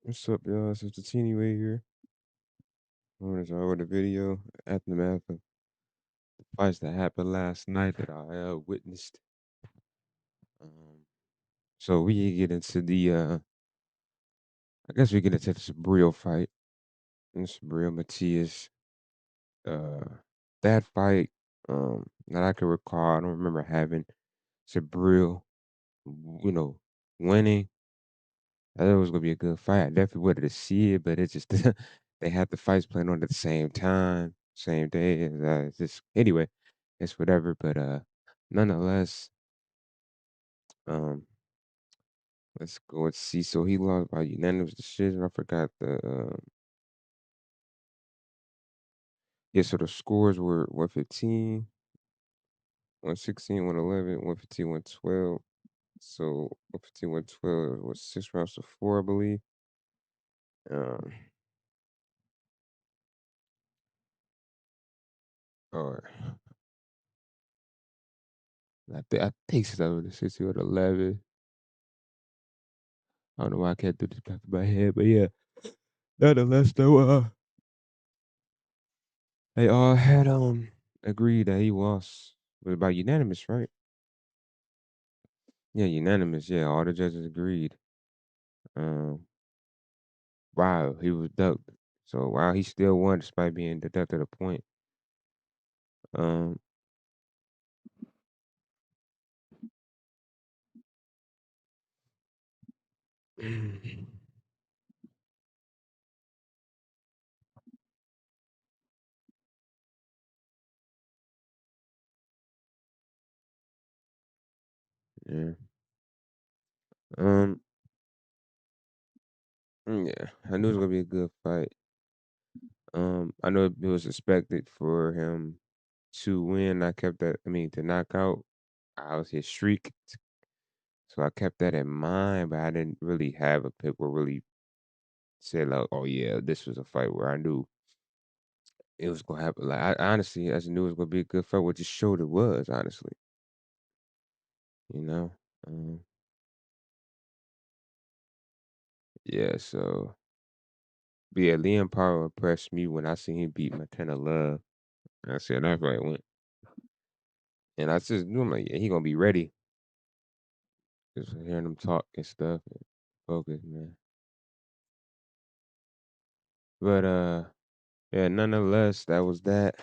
What's up, y'all? It's the Teeny Way here. I wanted to start with a video aftermath of the fights that happened last night that I witnessed. Um, so we get into I guess we get into the Subriel fight and Subriel Matias. Uh, that fight, that I can recall, I don't remember having Subriel, winning. I thought it was gonna be a good fight. I definitely wanted to see it, but it just they had the fights playing on at the same time, same day. And, it's just anyway, it's whatever. But nonetheless, um, let's go and see. So he lost by unanimous decision. I forgot the yeah. So the scores were 115, 116, 111, 115, 112. So 115, 112 was 6 rounds to four, I believe. Um, or I think so. The 60 or the 11. I don't know why I can't do this back of my head, but yeah. Nonetheless, though, they all had agreed that he lost. It was about unanimous, right? Yeah, unanimous. Yeah, all the judges agreed. Um, wow, he was ducked. So wow, he still won despite being deducted a point. Um, yeah. Um, yeah. I knew it was gonna be a good fight. I know it was expected for him to win. I kept that. I mean, to knock out. I was his streak. So I kept that in mind, but I didn't really have a pick where really said like, oh yeah, this was a fight where I knew it was gonna happen. Like I honestly, as I knew it was gonna be a good fight, what just showed it was honestly, you know. Um, yeah, so but yeah, Liam Paro impressed me when I seen him beat Montana Love. And I said that fight went, and I just knew I'm like, yeah, he gonna be ready. Just hearing him talk and stuff, and focus, man. But yeah, nonetheless, that was that.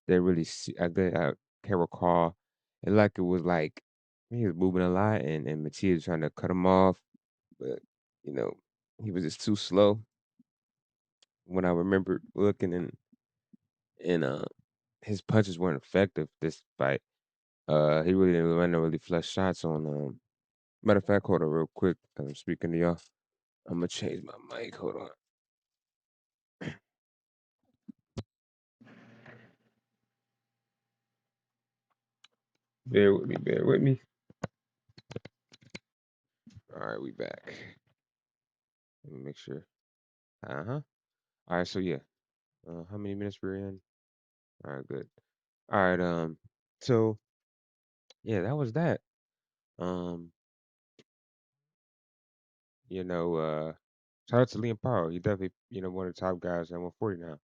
They really see. I can't recall. It like it was like he was moving a lot, and Matias trying to cut him off, but you know he was just too slow. When I remember looking and his punches weren't effective this fight. He really didn't land no really flush shots on. Matter of fact, hold on real quick. As I'm speaking to y'all, I'm gonna change my mic. Hold on. Bear with me. Bear with me. All right, we back. Let me make sure. Uh-huh. All right, so yeah. How many minutes we're in? All right, good. All right, so yeah, that was that. Um, you know, shout out to Liam Paro. He definitely, one of the top guys at 140 now.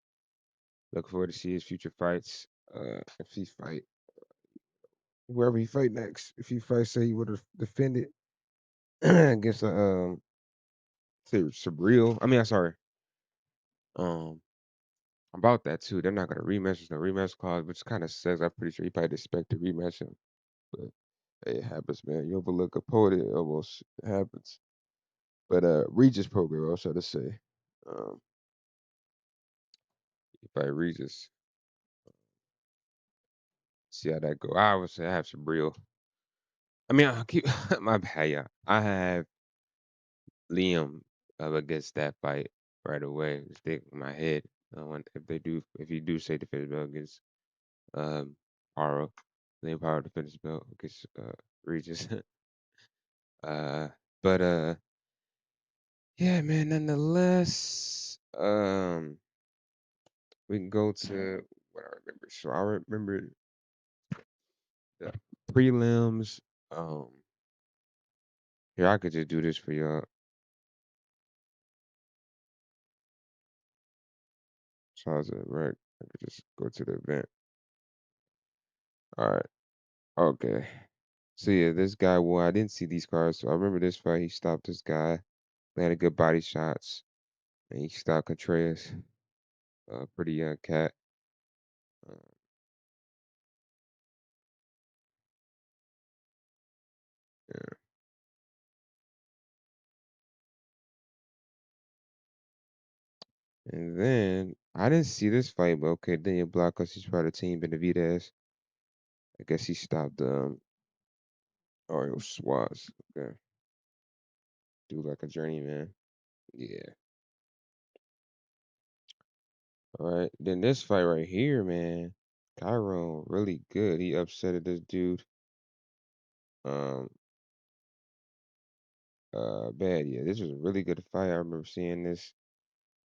Looking forward to see his future fights. If he fight whoever he fight next. If he fight, say he would have defended against say Subriel. I mean, I'm sorry. Um, about that too. They're not gonna rematch. There's no rematch clause, which kind of says I'm pretty sure he probably expect to rematch him. But hey, it happens, man. You overlook a opponent, it almost happens. But Regis program, I was trying to say. Um, if I Regis, see how that go. I would say I have some real. I mean, I keep my bad. Yeah, I have Liam against that fight right away. Stick in my head. If you do say defense belt against um Paro, Liam Paro defense belt against Regis. uh, but yeah, man. Nonetheless, we can go to what I remember. So I remember the prelims. Um, Here I could just do this for y'all. How's it, right? I could just go to the event. All right. Okay. So yeah, this guy won. I didn't see these cards, so I remember this fight. He stopped this guy, landed good body shots, and he stopped Contreas. Pretty young cat. Uh, yeah. And then I didn't see this fight, but okay, Daniel Blancas, he's part of the team. Benavidez, I guess he stopped or it was Schwatz. Okay, do like a journeyman. Yeah. All right. Then this fight right here, man. Kyrone really good. He upset this dude. Um, bad. Yeah, this was a really good fight. I remember seeing this,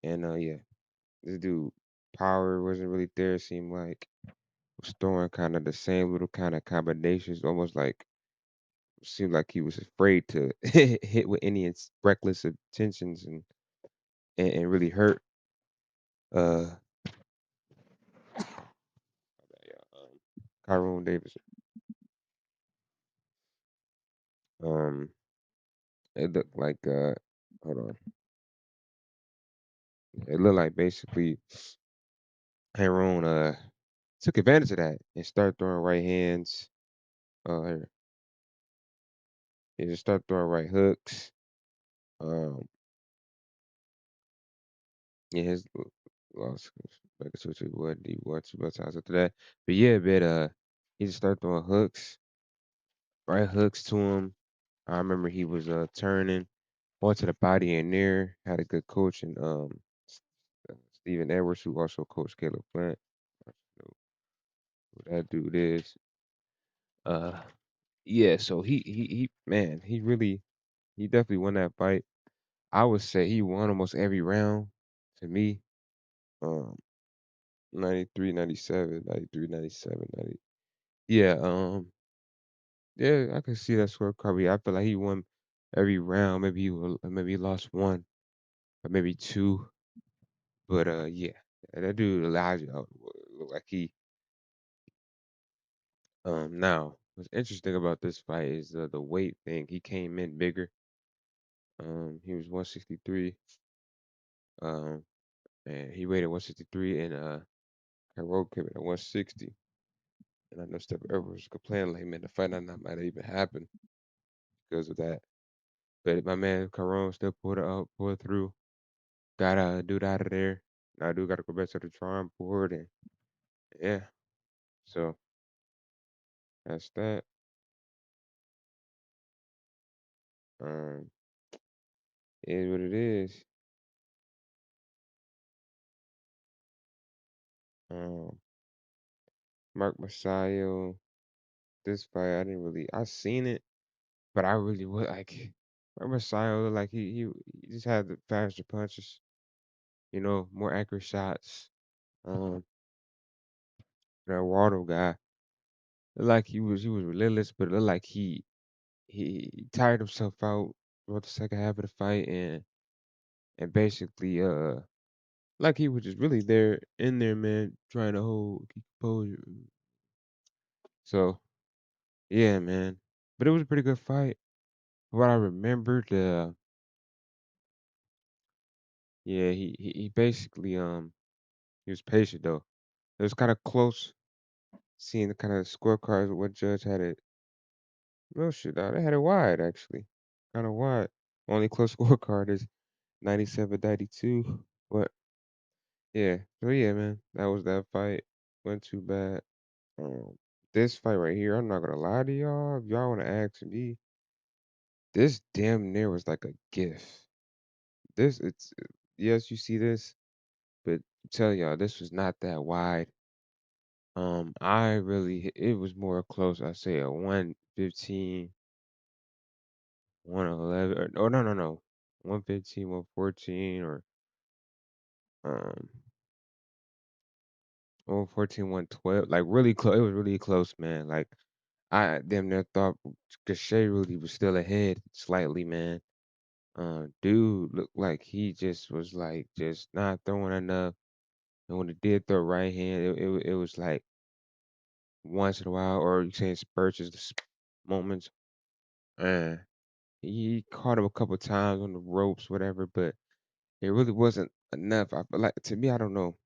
and yeah, this dude power wasn't really there. It seemed like was throwing kind of the same little kind of combinations, almost like seemed like he was afraid to hit with any reckless intentions and really hurt. Uh, yeah, Kyrone Davis. Um, it looked like hold on. It looked like basically Tyrone took advantage of that and started throwing right hands. Here, he just started throwing right hooks. Um, yeah, his lost back to what he won two more times after that. But yeah, he just started throwing hooks, right hooks to him. I remember he was turning onto the body in there. Had a good coach and Stephen Edwards, who also coached Caleb Plant. I don't know who that dude is. Uh, yeah. So he man, he definitely won that fight. I would say he won almost every round to me. Um, 93, 97, 93, 97, 90. Yeah, yeah, I can see that scorecard. I feel like he won every round. Maybe he lost one or maybe two. But yeah, that dude Elijah look like he. Now what's interesting about this fight is the weight thing. He came in bigger. He was 163. Um, and he weighed at 163, and Kyrone came in at 160. And I know Steph Edwards was complaining like, man, the fight not might have even happened because of that. But my man Kyrone still pulled through. Got a dude out of there. Now dude got to go back to the drawing board, and yeah. So that's that. Um, it is what it is. Um, Mark Magsayo. This fight I seen it, but I really would like Mark Magsayo looked like he just had the faster punches, more accurate shots. Um, that Eduardo guy looked like he was relentless, but it looked like he tired himself out throughout the second half of the fight and basically like he was just really there in there, man, trying to keep composure. So yeah, man. But it was a pretty good fight. What I remembered, yeah, he basically he was patient though. It was kind of close seeing the kind of scorecards what judge had it. No shit, dawg, they had it wide actually, kind of wide. Only close scorecard is 97-92. But yeah, so yeah, man, that was that fight. Wasn't too bad. This fight right here, I'm not gonna lie to y'all. If y'all wanna ask me, this damn near was like a gift. It's yes, you see this, but I'm telling y'all, this was not that wide. It was more close. I say a 115, 111, or no, no, no, 115, 114, or um, 114, 112. Like really close. It was really close, man. Like I damn near thought Cachet really was still ahead slightly, man. Dude looked like he just was like just not throwing enough. And when it did throw right hand, it was like once in a while, or you saying spurts, just moments. And he caught him a couple times on the ropes, whatever, but it really wasn't enough. I feel like, to me, I don't know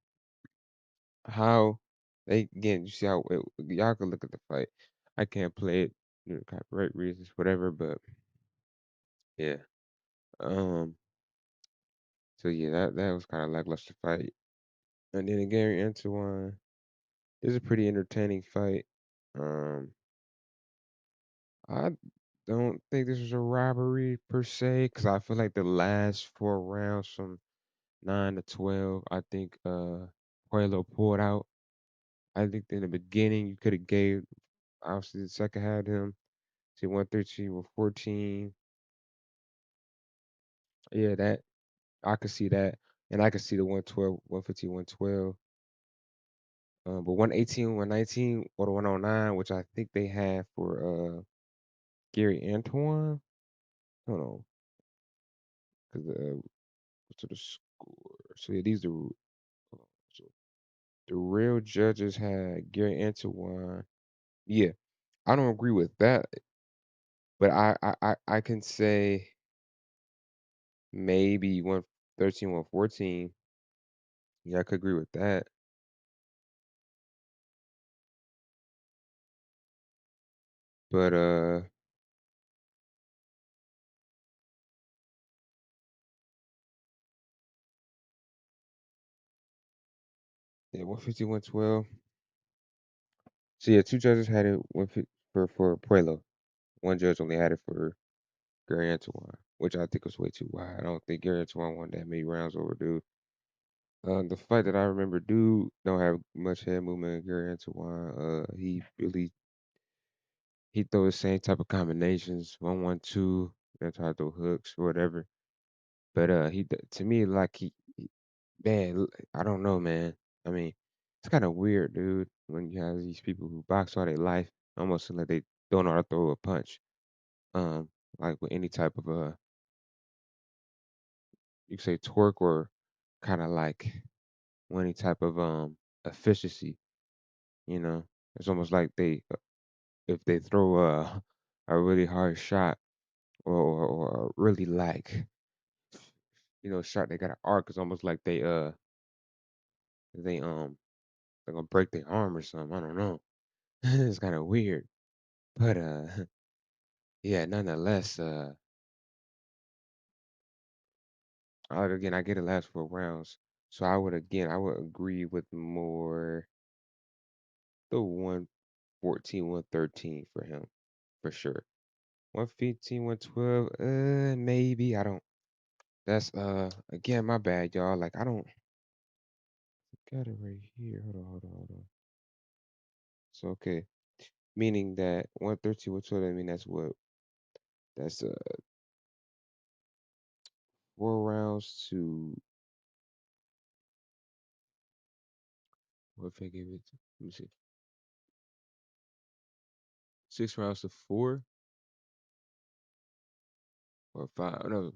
how they, again. You see how y'all can look at the fight. I can't play it, copyright reasons, whatever. But yeah, um, so yeah, that was kind of lackluster fight. And then Gary Antuanne is a pretty entertaining fight. Um, I don't think this was a robbery per se, because I feel like the last 4 rounds from 9 to 12, I think Puello pulled out. I think in the beginning you could have gave, obviously the second half to him. See 113 with 14. Yeah, that I could see that. And I could see the 112, 115, 112. But 118, 119, or the 109, which I think they had for Gary Antoine. Hold on. Because to the score. So yeah, these are so the real judges had Gary Antoine. Yeah, I don't agree with that, but I can say maybe 113, 114. Yeah, I could agree with that. But yeah, 150, 112. So yeah, two judges had it for Puello. One judge only had it for Gary Antoine, which I think was way too wide. I don't think Gary Antoine won that many rounds over dude. The fight that I remember, dude don't have much head movement. Gary Antoine, he throw the same type of combinations, 1-1-2, and try to throw hooks or whatever. But to me, like man, I don't know, man. I mean, it's kind of weird, dude, when you have these people who box all their life, almost like they don't know how to throw a punch. Um, like with any type of you could say torque, or kind of like any type of efficiency. You know, it's almost like if they throw a really hard shot, or really like shot they got an arc. It's almost like they they're gonna break their arm or something. I don't know. It's kind of weird, but yeah. Nonetheless, I get the last 4 rounds, so I would agree with more the 114, 113 for him for sure. 115, 112, maybe. I don't. That's again my bad, y'all. Like I don't got it right here. Hold on. So okay, meaning that 113, 112. I mean that's 4 rounds to what if I give it? Let me see, 6 rounds to 4 or 5. No,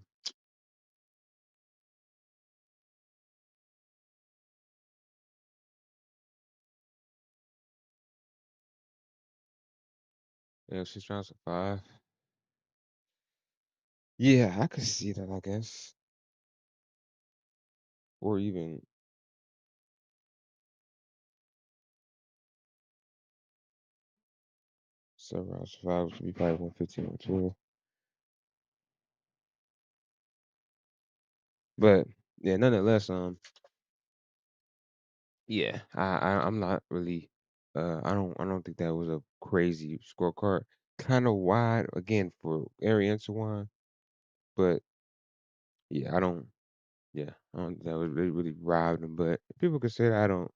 yeah, 6 rounds to 5. Yeah, I could see that. I guess, or even 7 rounds to 5, which would be probably 115, 112. But yeah, nonetheless, yeah, I'm not really. I don't think that was a crazy scorecard. Kind of wide again for Ariane Swan, but yeah, I don't. Yeah, I don't think that was really robbed him. But people could say that, I don't.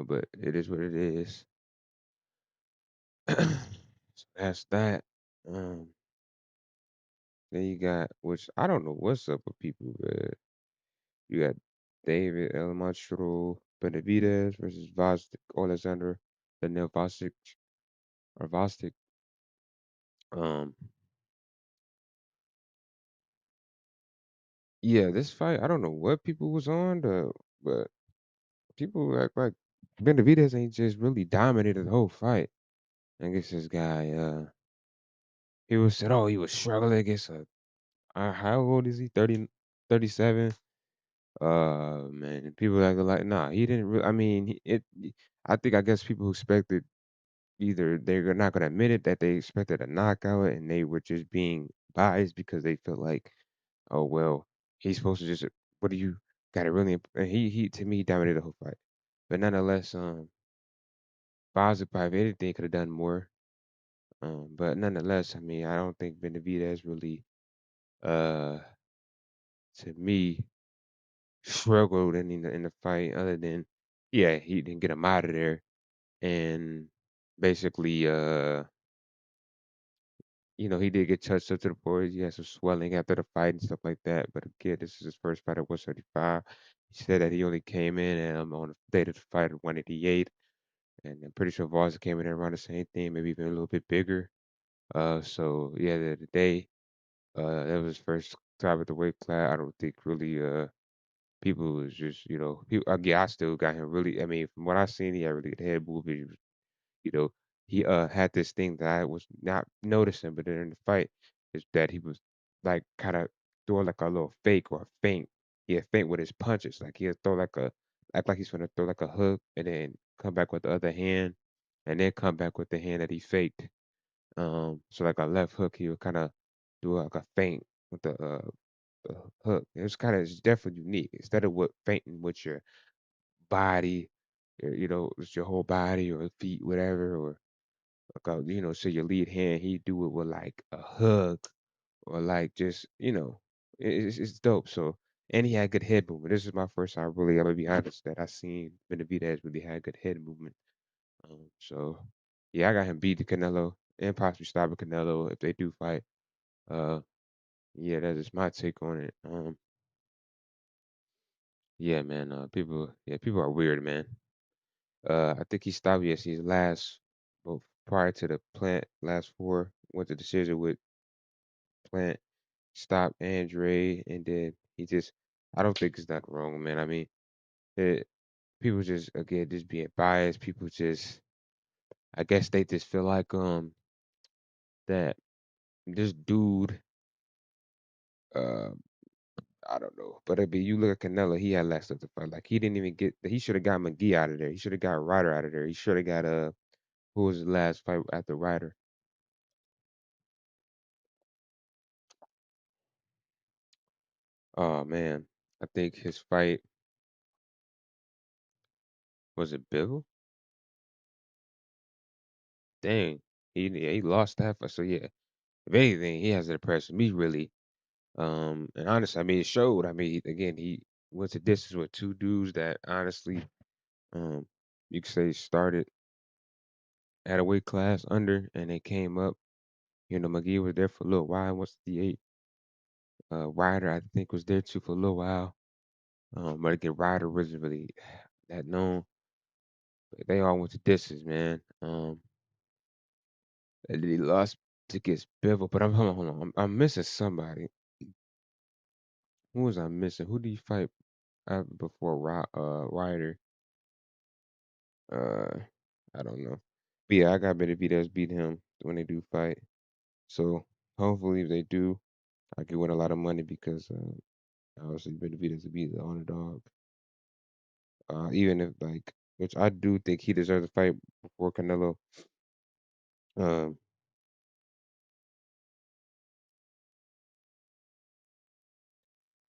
But it is what it is. So that's that. Um, then you got, which I don't know what's up with people, but you got David El Machro Benavidez versus Gvozdyk Oleksandr Daniel Vostic or Vostik. Um, yeah, this fight, I don't know what people was on, but people act like Benavidez ain't just really dominated the whole fight. I guess this guy, he was said, oh, he was struggling against a, how old is he? 30, 37. Man, people act like, nah, he didn't really. I mean, I think I guess people expected either they're not gonna admit it that they expected a knockout and they were just being biased because they felt like, oh well, he's supposed to just. What do you got to really? And he to me he dominated the whole fight, but nonetheless, Gvozdyk probably if anything could have done more. But nonetheless, I mean, I don't think Benavidez really, uh, to me, struggled in the fight other than, yeah, he didn't get him out of there and basically, he did get touched up to the boys. He had some swelling after the fight and stuff like that. But again, this is his first fight at 135. He said that he only came in on the date of the fight at 188, and I'm pretty sure Voss came in around the same thing, maybe even a little bit bigger. So yeah, the day that was his first time at the weight class. I don't think really people was just people. Again, I still got him really. I mean, from what I seen, he had really good head movement. You know, he had this thing that I was not noticing, but then in the fight is that he was like kind of doing like a little fake or a feint. He'd feint with his punches. Like he'd throw like a act like he's gonna throw like a hook and then come back with the other hand and then come back with the hand that he faked. So like a left hook, he would kind of do like a feint with the hook. It's definitely unique. Instead of what feinting with your body, it's your whole body or feet, whatever, or like so your lead hand, he do it with like a hug or like just, it's dope. So and he had good head movement. This is my first time really, I'm gonna be honest, that I seen Benavidez really had good head movement. So yeah, I got him beat the Canelo and possibly stopping Canelo if they do fight. Uh, yeah, that is my take on it. Yeah, man. People are weird, man. I think he stopped his last, well, prior to the plant last four went to decision with plant, stopped Andre, and then he just. I don't think it's that wrong, man. I mean, it, people just again just being biased. People just, I guess they just feel like that this dude, uh, I don't know, but you look at Canelo, he had less stuff to fight. Like he didn't even get. He should have got McGee out of there. He should have got Ryder out of there. He should have got who was his last fight after Ryder? Oh man, I think his fight was it Bivol? Dang, he lost that fight. So yeah, if anything, he hasn't impressed me really. And honestly, I mean, it showed. I mean, again, he went to distance with two dudes that honestly, um, you could say started at a weight class under, and they came up. McGee was there for a little while. What's the eight? Ryder, I think, was there too for a little while. But again, Ryder wasn't really that known. But they all went to distance, man. And then he lost to get Bivol. But I'm hold on. I'm missing somebody. Who was I missing? Who did he fight before Ryder? Uh, I don't know. But yeah, I got Benavidez beat him when they do fight. So hopefully, if they do, I can win a lot of money because obviously Benavidez will be the underdog. Even if like, which I do think he deserves a fight before Canelo. Um,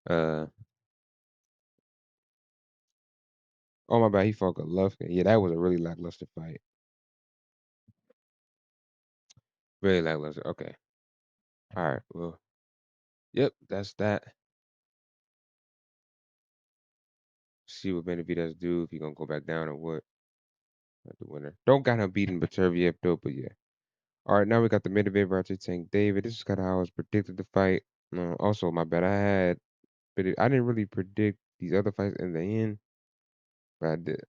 uh, oh my bad, he fought Golovkin. Yeah, that was a really lackluster fight. Really lackluster. Okay. All right. Well, yep, that's that. See what Benavidez do if he gonna go back down or what. At the winner. Don't got him beating Baturviev though, but yeah. All right, now we got the main event Roger Tank David. This is kind of how I was predicted the fight. Also, my bad. I didn't really predict these other fights in the end, but I did.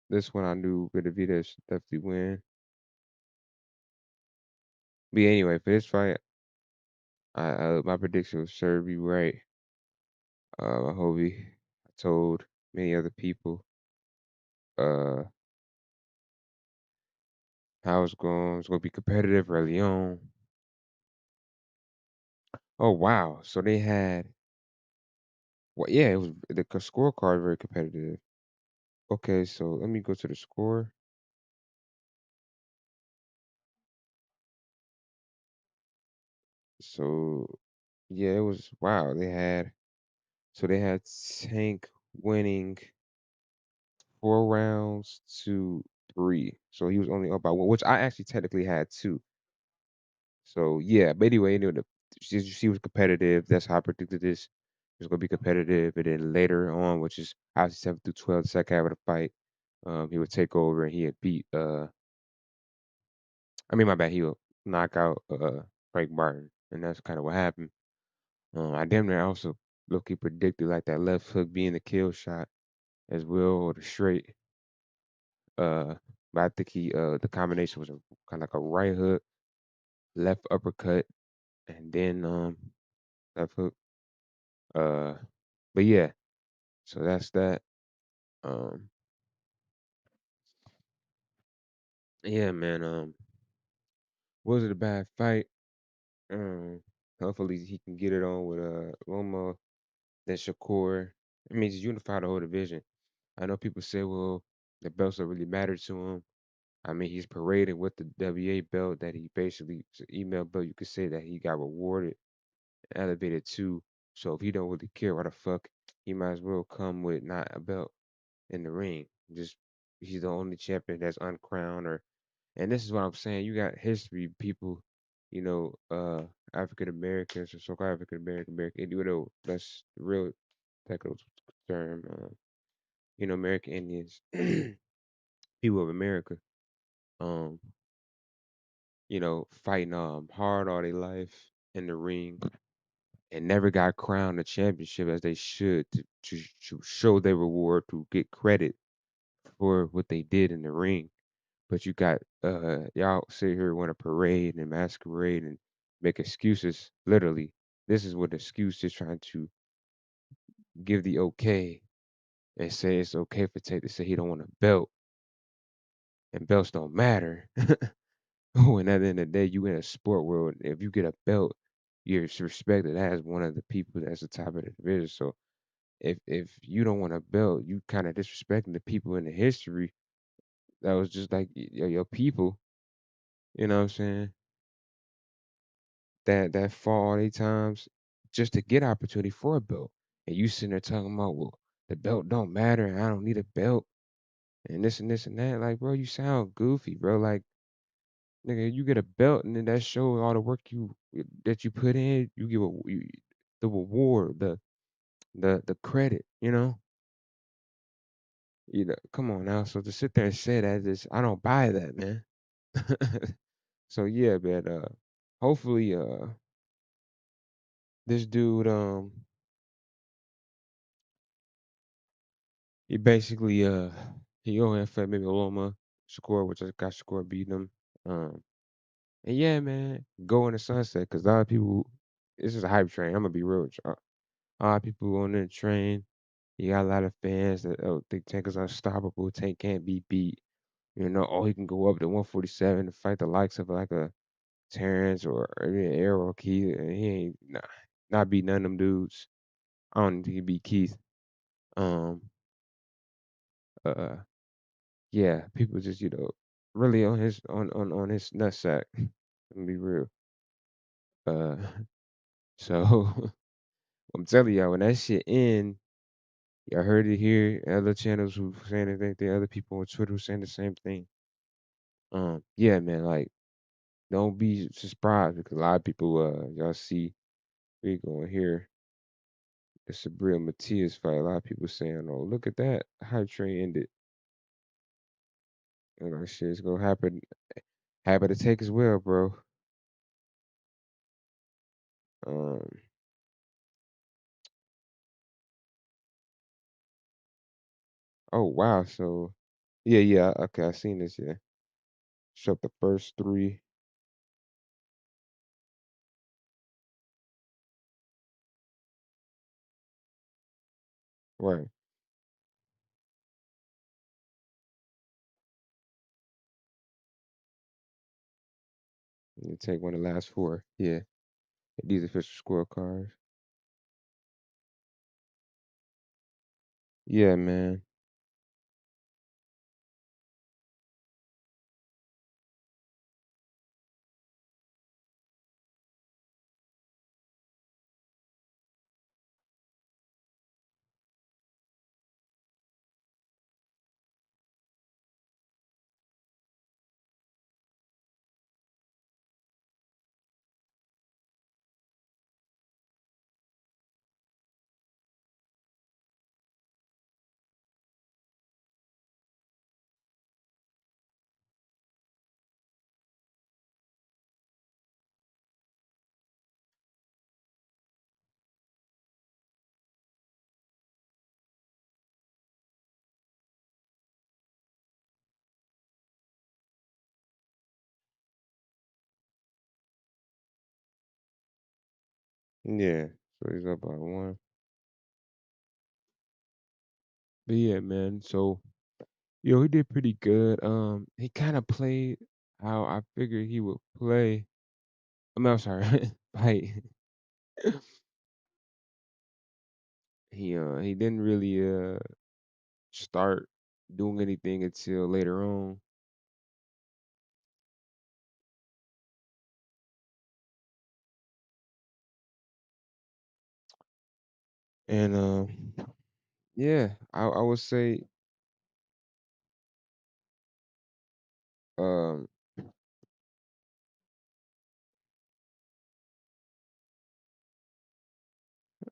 This one I knew Benavidez should definitely win. But yeah, anyway, for this fight, my prediction was sure to be right. I hope I told many other people. Uh, how it's going? It's gonna be competitive early on. Oh wow! So they had, well, yeah, it was the scorecard very competitive. Okay, so let me go to the score. So yeah, it was wow. They had Tank winning 4 rounds to 3. So he was only up by one, which I actually technically had two. So yeah, but anyway, she was competitive. That's how I predicted this. It was gonna be competitive, and then later on, which is obviously 7 through 12, the second half of the fight, he would take over and he had beat. I mean, my bad. He would knock out Frank Martin, and that's kind of what happened. I damn near also look predicted like that left hook being the kill shot as well, or the straight. Uh, but I think the combination was kind of like a right hook, left uppercut, and then left hook. Uh, but yeah, so that's that. Um, yeah, man. Was it a bad fight? Um, hopefully he can get it on with Loma, then Shakur. I mean, just unify the whole division. I know people say, well, the belts don't really matter to him. I mean, he's parading with the WA belt that he basically, it's an email belt. You could say that he got rewarded, elevated to. So if he don't really care, why the fuck he might as well come with not a belt in the ring. Just he's the only champion that's uncrowned, or and this is what I'm saying. You got history people, you know, African Americans or so-called African American, you know, that's the real technical term. American Indians, people of America, um, fighting hard all their life in the ring and never got crowned a championship as they should to show their reward, to get credit for what they did in the ring. But you got y'all sit here want to parade and masquerade and make excuses. Literally, this is what excuse is trying to give the okay and say it's okay for Tate to say he don't want a belt and belts don't matter. When at the end of the day, you in a sport world, if you get a belt, you're respected as one of the people that's the top of the division. So if you don't want a belt, you kind of disrespecting the people in the history that was just like your people. You know what I'm saying? That fall all they times just to get opportunity for a belt. And you sitting there talking about, well, the belt don't matter and I don't need a belt and this and this and that. Like, bro, you sound goofy, bro. Like, nigga, you get a belt and then that shows all the work that you put in. You give the reward, the credit, you know. Come on now. So to sit there and say that, just I don't buy that, man. So yeah, man. Hopefully, this dude, he basically he go ahead and fight maybe Loma Shakur, which I got Shakur beating him. Um, and yeah, man, go in the sunset because a lot of people. This is a hype train. I'm gonna be real with you. A lot of people on the train. You got a lot of fans that think Tank is unstoppable. Tank can't be beat. He can go up to 147 and fight the likes of like a Terrence or Arrow Keith, and he ain't not beat none of them dudes. I don't think he beat Keith. Um, uh, yeah, people just really on his nutsack. Let me be real. Uh, so I'm telling y'all when that shit end, y'all heard it here. Other channels who saying the same thing. Other people on Twitter who saying the same thing. Yeah, man, like don't be surprised because a lot of people, y'all see, we going here the Subriel Matias fight. A lot of people saying, "Oh, look at that, hype train ended." Shit's gonna happen to take as well, bro. Um, oh wow, so yeah, yeah, okay, I seen this. Yeah, show up the first three. Right. You take one of the last four. Yeah, these official scorecards. Yeah, man. Yeah. So he's up by one. But yeah, man. So he did pretty good. He kind of played how I figured he would play. I'm sorry, fight. He didn't really start doing anything until later on. And yeah, I would say um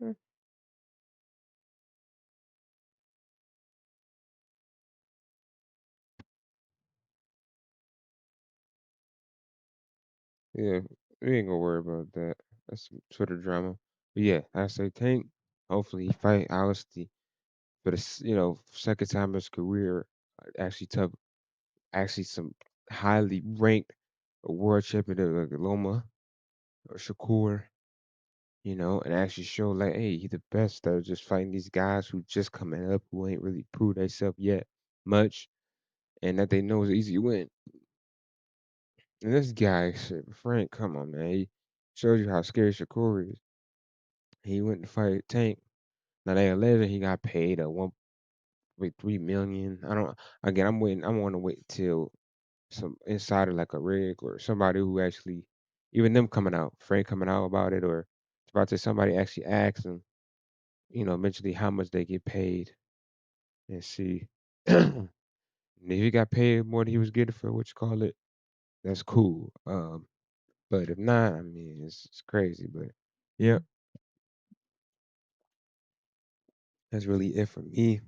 eh, yeah, we ain't gonna worry about that. That's some Twitter drama. But yeah, I say Tank. Hopefully he fight Alistair for the second time in his career. Actually tough, actually some highly ranked world champion like Loma or Shakur. And actually show like, hey, he the best. Instead of just fighting these guys who just coming up, who ain't really proved themselves yet much, and that they know is an easy win. And this guy, shit, Frank, come on, man. He shows you how scary Shakur is. He went to fight Tank. Now they alleged he got paid a 1.3 million. I don't. Again, I'm waiting. I want to wait till some insider like a rig or somebody who actually, even them coming out, Frank coming out about it, or about to somebody actually ask them, eventually how much they get paid and see. And if he got paid more than he was getting for what you call it, that's cool. But if not, I mean, it's crazy. But yeah, that's really it for me.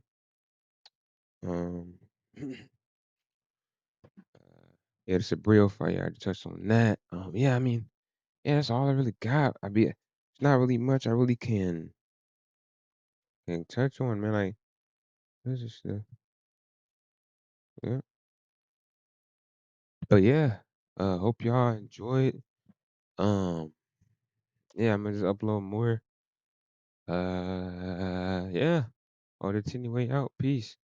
Um, yeah, the Subriel fight. I already touched on that. Yeah, I mean, yeah, that's all I really got. It's not really much I really can touch on, man. Like, this is yeah. But yeah, hope y'all enjoyed. Um, yeah, I'm gonna just upload more. Yeah. On the 10 way out. Peace.